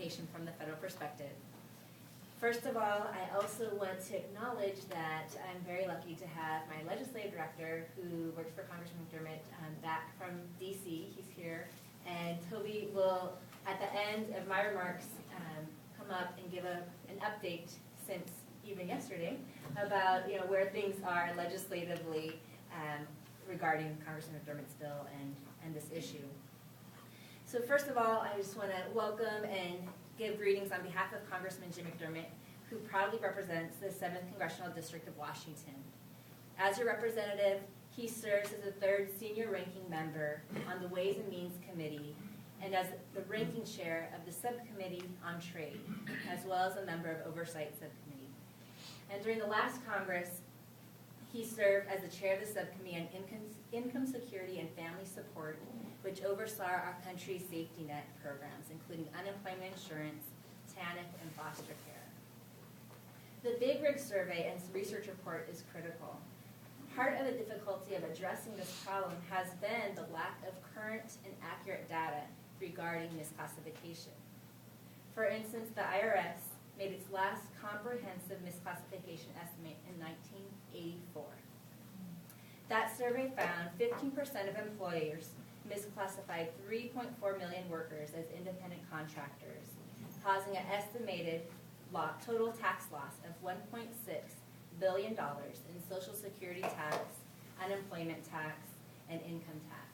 misclassification from the federal perspective. First of all, I also want to acknowledge that I'm very lucky to have my legislative director who works for Congressman McDermott back from DC. He's here. And Toby will, at the end of my remarks, come up and give an update since even yesterday about where things are legislatively regarding Congressman McDermott's bill and this issue. So first of all, I just want to welcome and give greetings on behalf of Congressman Jim McDermott, who proudly represents the 7th Congressional District of Washington. As your representative, he serves as the 3rd senior ranking member on the Ways and Means Committee and as the ranking chair of the Subcommittee on Trade, as well as a member of Oversight Subcommittee. And during the last Congress, he served as the chair of the Subcommittee on Income Security and Family Support, which oversaw our country's safety net programs, including unemployment insurance, TANF, and foster care. The Big Rig survey and research report is critical. Part of the difficulty of addressing this problem has been the lack of current and accurate data regarding misclassification. For instance, the IRS made its last comprehensive misclassification estimate in 1984. That survey found 15% of employers misclassified 3.4 million workers as independent contractors, causing an estimated total tax loss of $1.6 billion in Social Security tax, unemployment tax, and income tax.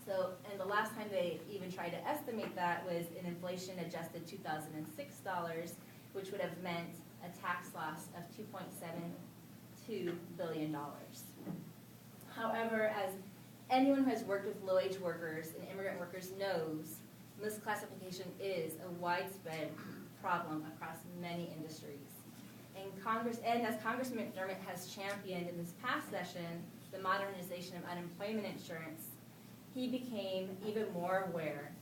So, and the last time they even tried to estimate that was in inflation-adjusted 2006 dollars, which would have meant a tax loss of $2.72 billion. However, as anyone who has worked with low-wage workers and immigrant workers knows, misclassification is a widespread problem across many industries. And as Congressman McDermott has championed in this past session the modernization of unemployment insurance, he became even more aware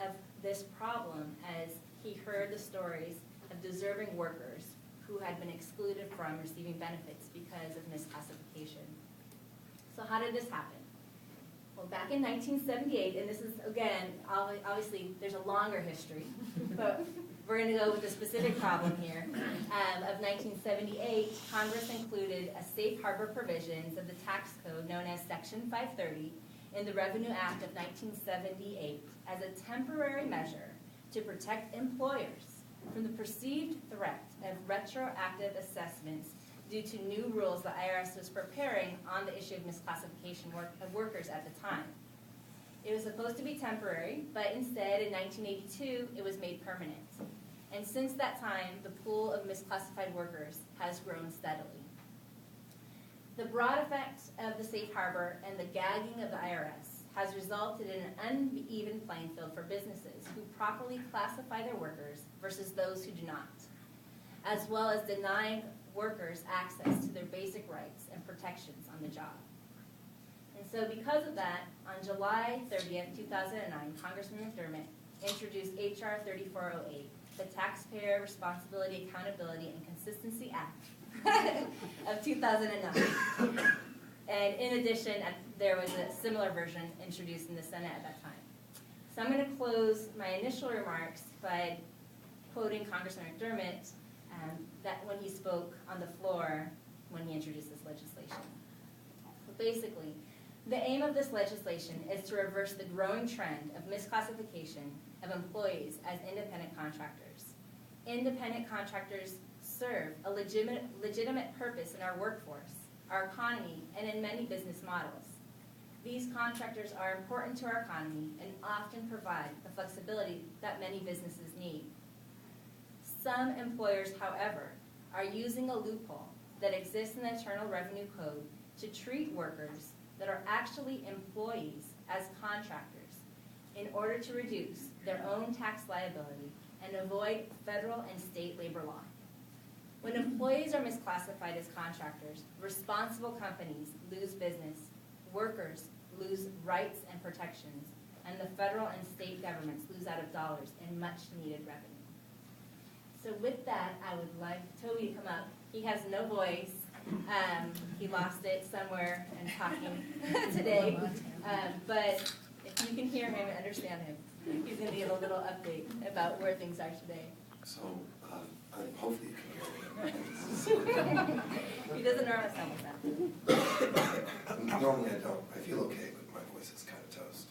of this problem as he heard the stories of deserving workers who had been excluded from receiving benefits because of misclassification. So how did this happen? Well, back in 1978, and this is, again, obviously there's a longer history, but we're going to go with the specific problem here. Of 1978, Congress included a safe harbor provisions of the tax code known as Section 530 in the Revenue Act of 1978 as a temporary measure to protect employers from the perceived threat of retroactive assessments due to new rules the IRS was preparing on the issue of misclassification of workers at the time. It was supposed to be temporary, but instead, in 1982, it was made permanent. And since that time, the pool of misclassified workers has grown steadily. The broad effect of the safe harbor and the gagging of the IRS has resulted in an uneven playing field for businesses who properly classify their workers versus those who do not, as well as denying workers access to their basic rights and protections on the job. And so because of that, on July 30th, 2009, Congressman McDermott introduced H.R. 3408, the Taxpayer Responsibility, Accountability, and Consistency Act of 2009. And in addition, there was a similar version introduced in the Senate at that time. So I'm going to close my initial remarks by quoting Congressman McDermott that when he spoke on the floor when he introduced this legislation. So basically, the aim of this legislation is to reverse the growing trend of misclassification of employees as independent contractors. Independent contractors serve a legitimate purpose in our workforce, our economy, and in many business models. These contractors are important to our economy and often provide the flexibility that many businesses need. Some employers, however, are using a loophole that exists in the Internal Revenue Code to treat workers that are actually employees as contractors in order to reduce their own tax liability and avoid federal and state labor law. When employees are misclassified as contractors, responsible companies lose business, workers lose rights and protections, and the federal and state governments lose out of dollars and much needed revenue. So with that, I would like Toby to come up. He has no voice. He lost it somewhere in talking today. But if you can hear him and understand him, He's going to give a little update about where things are today. So, hopefully you can hear me. He doesn't normally sound like that. Normally I don't. I feel okay, but my voice is kind of toast.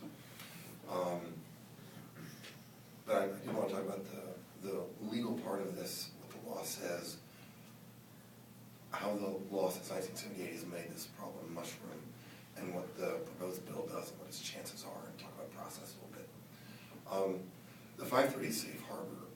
But I do want to talk about the legal part of this, what the law says, how the law since 1978 has made this problem mushroom, and what the proposed bill does and what its chances are, and talk about process a little bit. The 530 safe harbor